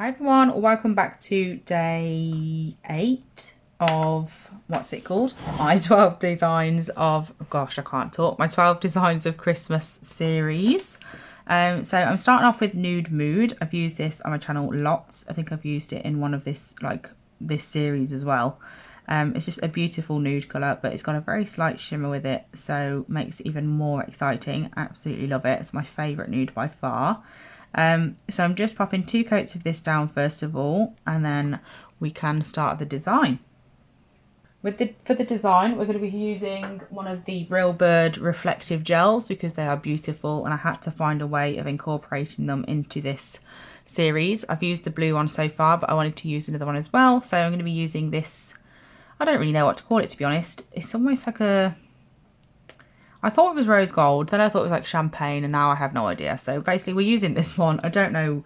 Hi everyone, welcome back to day 8 of, what's it called? My 12 designs of, gosh I can't talk, my 12 designs of Christmas series. So I'm starting off with Nude Mood. I've used this on my channel lots. I think I've used it in one of this series as well. It's just a beautiful nude colour, but it's got a very slight shimmer with it, so makes it even more exciting. Absolutely love it. It's my favourite nude by far. So I'm just popping 2 coats of this down first of all, and then we can start the design. For the design, we're going to be using one of the Real Bird reflective gels because they are beautiful, and I had to find a way of incorporating them into this series. I've used the blue one so far, but I wanted to use another one as well, so I'm going to be using this. I don't really know what to call it, to be honest. It's almost like a... I thought it was rose gold, then I thought it was like champagne, and now I have no idea. So basically we're using this one. I don't know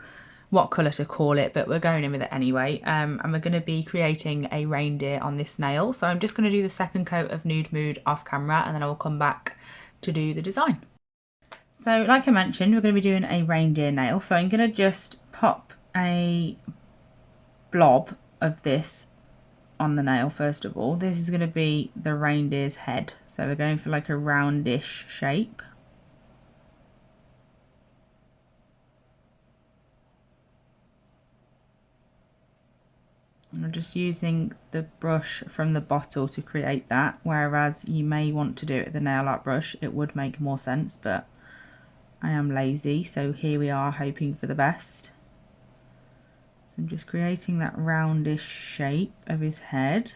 what colour to call it, but we're going in with it anyway. And we're going to be creating a reindeer on this nail. So I'm just going to do the second coat of Nude Mood off camera, and then I will come back to do the design. So like I mentioned, we're going to be doing a reindeer nail. So I'm going to just pop a blob of this on the nail first of all. This is going to be the reindeer's head, so we're going for like a roundish shape. I'm just using the brush from the bottle to create that, whereas you may want to do it with the nail art brush. It would make more sense, but I am lazy, so here we are hoping for the best. So I'm just creating that roundish shape of his head.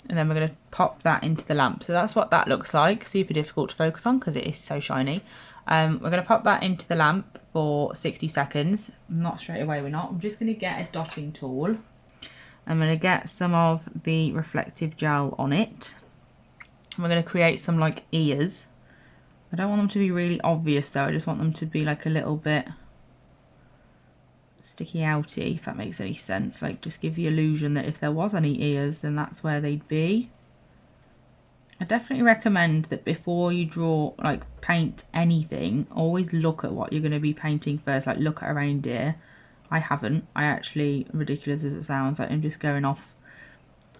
And then we're going to pop that into the lamp. So that's what that looks like. Super difficult to focus on because it is so shiny. We're going to pop that into the lamp for 60 seconds. Not straight away, we're not. I'm just going to get a dotting tool. I'm going to get some of the reflective gel on it. And we're going to create some like ears. I don't want them to be really obvious though. I just want them to be like a little bit sticky outy, if that makes any sense. Like just give the illusion that if there was any ears, then that's where they'd be. I definitely recommend that before you draw, like paint anything, always look at what you're going to be painting first. Like look at a reindeer. I haven't. I actually, ridiculous as it sounds, like I'm just going off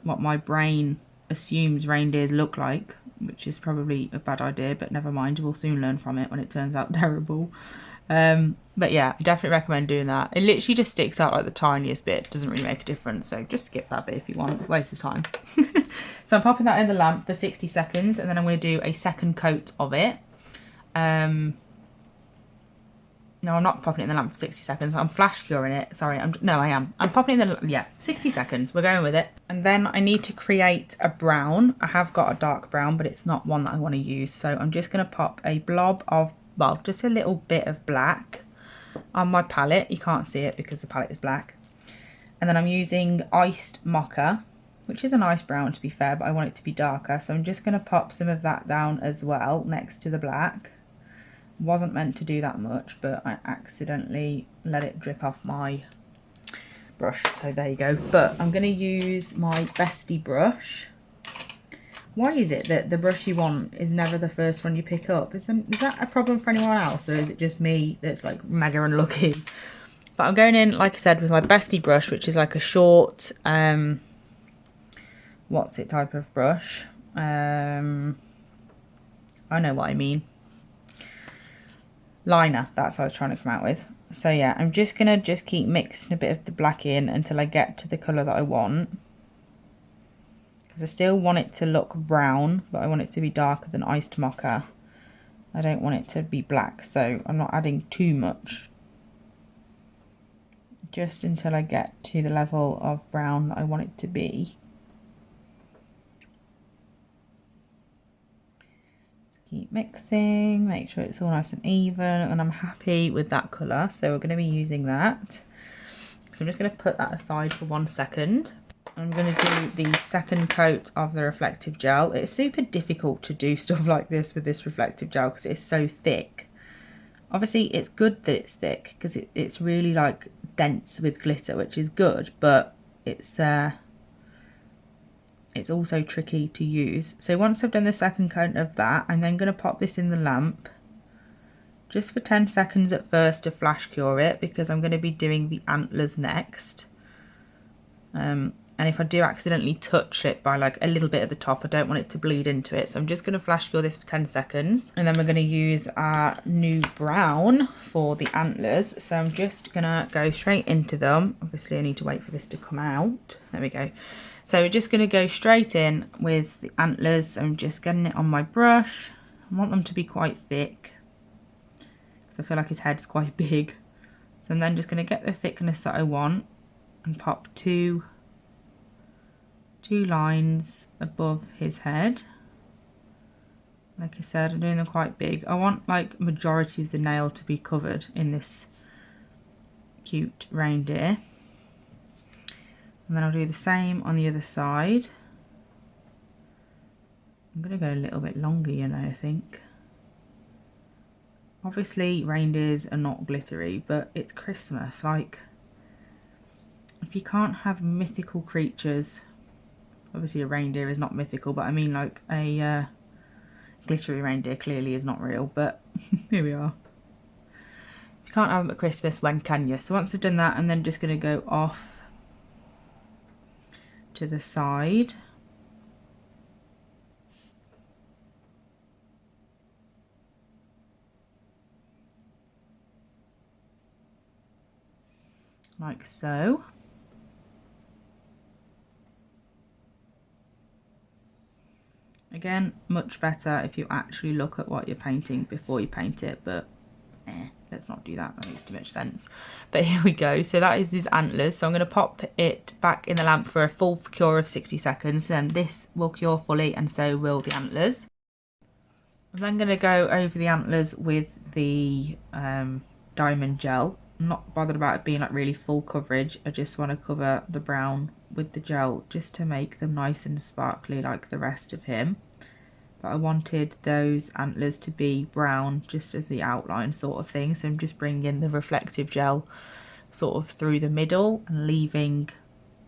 what my brain assumes reindeers look like, which is probably a bad idea, but never mind, we'll soon learn from it when it turns out terrible. But yeah, I definitely recommend doing that. It literally just sticks out like the tiniest bit, doesn't really make a difference, so just skip that bit if you want. It's a waste of time. So I'm popping that in the lamp for 60 seconds, and then I'm going to do a second coat of it. No, I'm not popping it in the lamp for 60 seconds. I'm flash curing it. Sorry, no, I am. I'm popping it in the, yeah, 60 seconds. We're going with it. And then I need to create a brown. I have got a dark brown, but it's not one that I want to use. So I'm just going to pop a blob of, well, just a little bit of black on my palette. You can't see it because the palette is black. And then I'm using iced mocha, which is a nice brown to be fair, but I want it to be darker. So I'm just going to pop some of that down as well next to the black. Wasn't meant to do that much, but I accidentally let it drip off my brush, so there you go. But I'm going to use my bestie brush. Why is it that the brush you want is never the first one you pick up? Is that a problem for anyone else, or is it just me that's like mega unlucky? But I'm going in, like I said, with my bestie brush, which is like a short what's it type of brush. I know what I mean. Liner, that's what I was trying to come out with. So yeah, I'm just gonna keep mixing a bit of the black in until I get to the colour that I want, because I still want it to look brown, but I want it to be darker than iced mocha. I don't want it to be black, so I'm not adding too much, just until I get to the level of brown that I want it to be. Keep mixing, make sure it's all nice and even, and I'm happy with that colour, so we're going to be using that. So I'm just going to put that aside for 1 second. I'm going to do the second coat of the reflective gel. It's super difficult to do stuff like this with this reflective gel because it's so thick. Obviously it's good that it's thick because it's really like dense with glitter, which is good, but it's also tricky to use. So once I've done the second coat of that, I'm then going to pop this in the lamp just for 10 seconds at first to flash cure it, because I'm going to be doing the antlers next. And if I do accidentally touch it by like a little bit at the top, I don't want it to bleed into it. So I'm just going to flash cure this for 10 seconds. And then we're going to use our Nude Brown for the antlers. So I'm just going to go straight into them. Obviously I need to wait for this to come out. There we go. So we're just going to go straight in with the antlers. I'm just getting it on my brush. I want them to be quite thick, because I feel like his head's quite big. So I'm then just going to get the thickness that I want and pop two lines above his head. Like I said, I'm doing them quite big. I want like majority of the nail to be covered in this cute reindeer. And then I'll do the same on the other side. I'm going to go a little bit longer, you know, I think. Obviously reindeers are not glittery, but it's Christmas. Like, if you can't have mythical creatures, obviously a reindeer is not mythical, but I mean like a glittery reindeer clearly is not real, but here we are. If you can't have them at Christmas, when can you? So once I've done that, I'm then just going to go off to the side. Like so. Again, much better if you actually look at what you're painting before you paint it, but let's not do that. That makes too much sense. But here we go. So that is his antlers. So I'm going to pop it back in the lamp for a full cure of 60 seconds. Then this will cure fully, and so will the antlers. I'm then going to go over the antlers with the diamond gel. I'm not bothered about it being like really full coverage. I just want to cover the brown with the gel just to make them nice and sparkly like the rest of him. But I wanted those antlers to be brown just as the outline sort of thing. So I'm just bringing the reflective gel sort of through the middle and leaving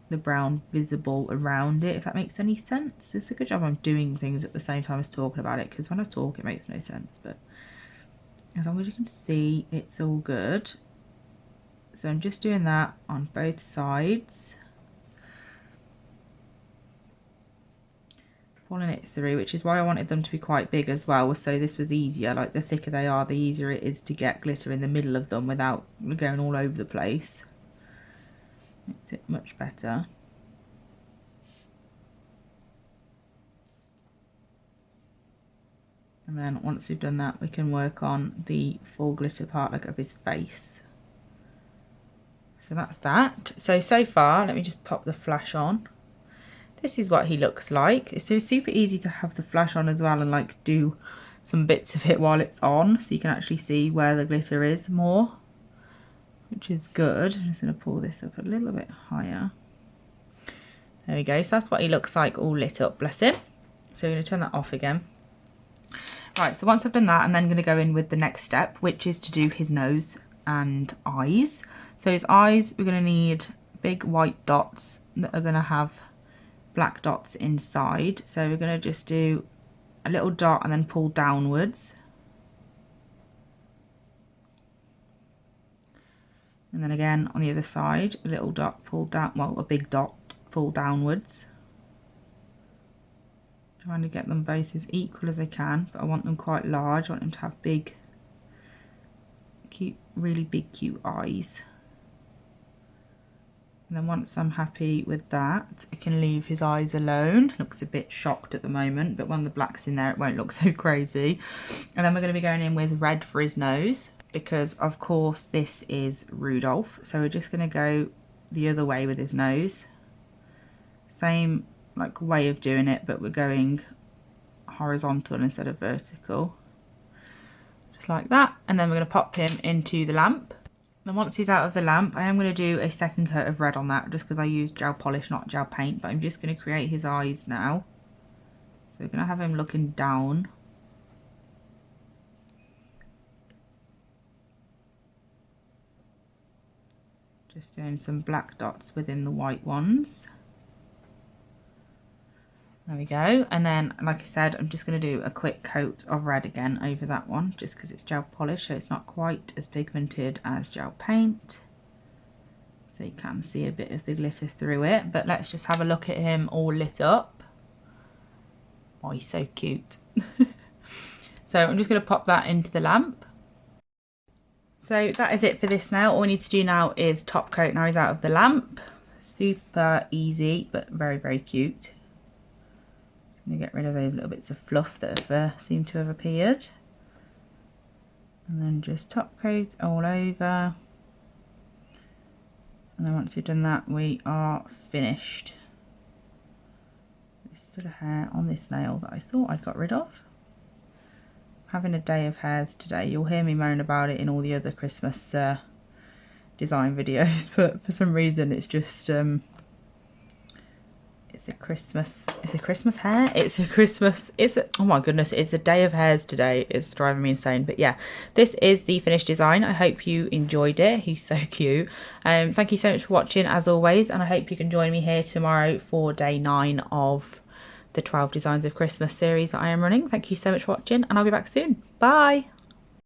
the brown visible around it, if that makes any sense. It's a good job I'm doing things at the same time as talking about it, because when I talk it makes no sense, but as long as you can see, it's all good. So I'm just doing that on both sides, pulling it through, which is why I wanted them to be quite big as well, so this was easier. Like, the thicker they are, the easier it is to get glitter in the middle of them without going all over the place. Makes it much better. And then once we've done that, we can work on the full glitter part, like of his face. So that's that. So far, let me just pop the flash on. This is what he looks like. It's so super easy to have the flash on as well and like do some bits of it while it's on, so you can actually see where the glitter is more, which is good. I'm just going to pull this up a little bit higher. There we go. So that's what he looks like all lit up, bless him. So we're going to turn that off again. Right, so once I've done that, I'm then going to go in with the next step, which is to do his nose and eyes. So his eyes, we're going to need big white dots that are going to have black dots inside. So we're going to just do a little dot and then pull downwards. And then again on the other side, a little dot, pull down, well, a big dot, pull downwards. Trying to get them both as equal as I can, but I want them quite large. I want them to have big, cute, really big, cute eyes. And then once I'm happy with that, I can leave his eyes alone. Looks a bit shocked at the moment, but when the black's in there, it won't look so crazy. And then we're going to be going in with red for his nose, because of course this is Rudolph. So we're just going to go the other way with his nose. Same like way of doing it, but we're going horizontal instead of vertical. Just like that. And then we're going to pop him into the lamp. Then once he's out of the lamp, I am going to do a second coat of red on that, just because I used gel polish, not gel paint. But I'm just going to create his eyes now. So we're going to have him looking down. Just doing some black dots within the white ones. There we go. And then, like I said, I'm just going to do a quick coat of red again over that one, just because it's gel polish, so it's not quite as pigmented as gel paint. So you can see a bit of the glitter through it. But let's just have a look at him all lit up. Oh, he's so cute. So I'm just going to pop that into the lamp. So that is it for this nail. All we need to do now is top coat. Now he's out of the lamp. Super easy, but very, very cute. I'm going to get rid of those little bits of fluff that have seemed to have appeared. And then just top coat all over. And then once you've done that, we are finished. This sort of hair on this nail that I thought I'd got rid of. Having a day of hairs today. You'll hear me moan about it in all the other Christmas design videos, but for some reason it's just it's a Christmas hair. Oh my goodness, it's a day of hairs today. It's driving me insane. But yeah, this is the finished design. I hope you enjoyed it. He's so cute. Thank you so much for watching as always, and I hope you can join me here tomorrow for day 9 of the 12 Designs of Christmas series that I am running. Thank you so much for watching, and I'll be back soon. Bye.